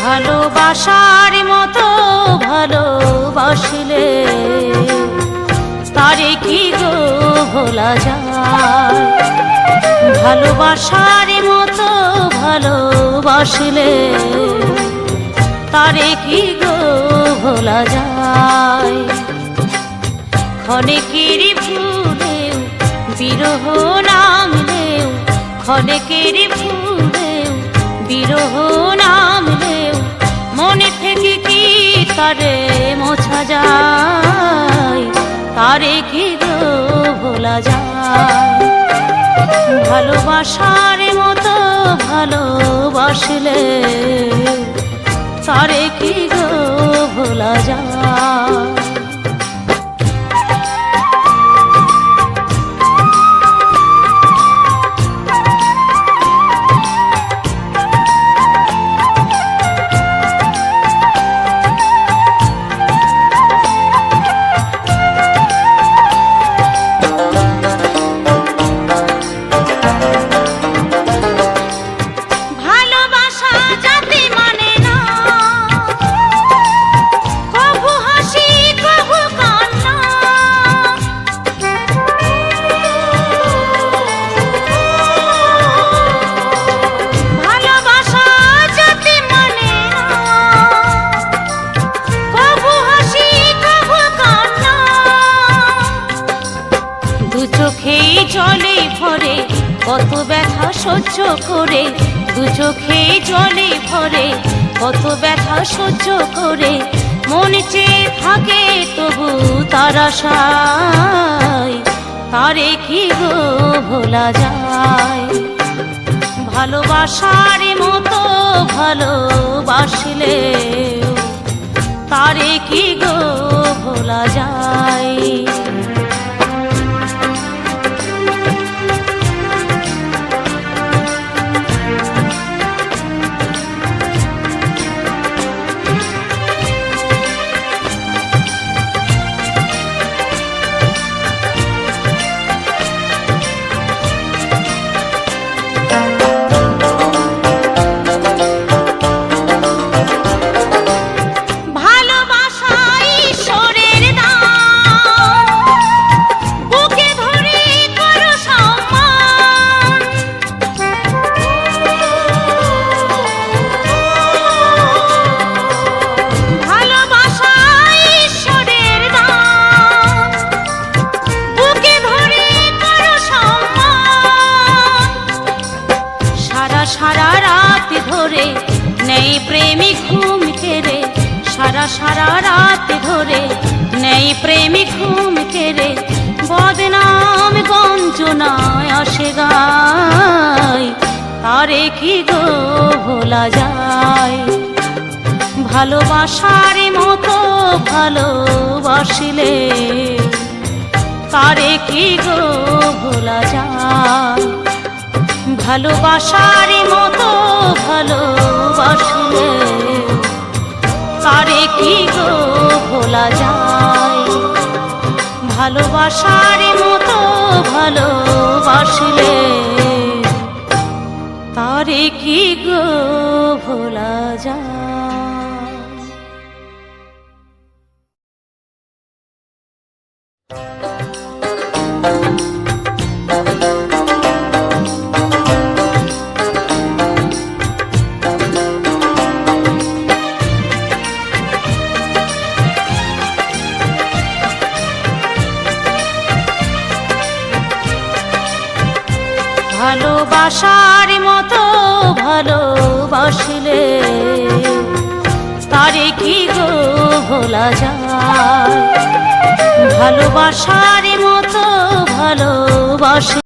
ভালোবাসার মতো ভালোবাসলে তারে কি গো ভোলা যায়? ভালোবাসার মতো ভালোবাসলে তারে কি গো ভোলা যায়? ক্ষণেকের ভুলেও বিরহ নামলেও, ক্ষণেকের ভুলেও বিরহ নামলেও মনে থেকে কি তারে মোছা যায়? তারে কি গো ভোলা যায়? ভালোবাসার মতো ভালোবাসলে তারে কি গো ভোলা যায়? জলে ভরে কত ব্যথা সহ্য করে, দু চোখে জলে ভরে কত ব্যথা সহ্য করে মন চেয়ে থাকে তবু তার আশায় তারে কি গো ভোলা যায়? ভালোবাসার মতো ভালোবাসলে তারে কি গো ভোলা যায়? সারা রাত ধরে নেই প্রেমিক ঘুম কেড়ে, সারা রাত ধরে নেই প্রেমিক ঘুম কেড়ে বদনাম গঞ্জনায় আসে গায় তারে কি গো ভোলা যায়? ভালোবাসার মতো ভালোবাসলে তারে কি গো ভোলা যায়? ভালোবাসার মতো ভালোবাসলে তারে কি গো ভোলা যায়? ভালোবাসার মতো ভালোবাসলে তারে কি গো ভোলা যায়? ভালোবাসার মতো ভালোবাসলে তারে কি গো ভোলা যায়? ভালোবাসার মতো ভালোবাসলে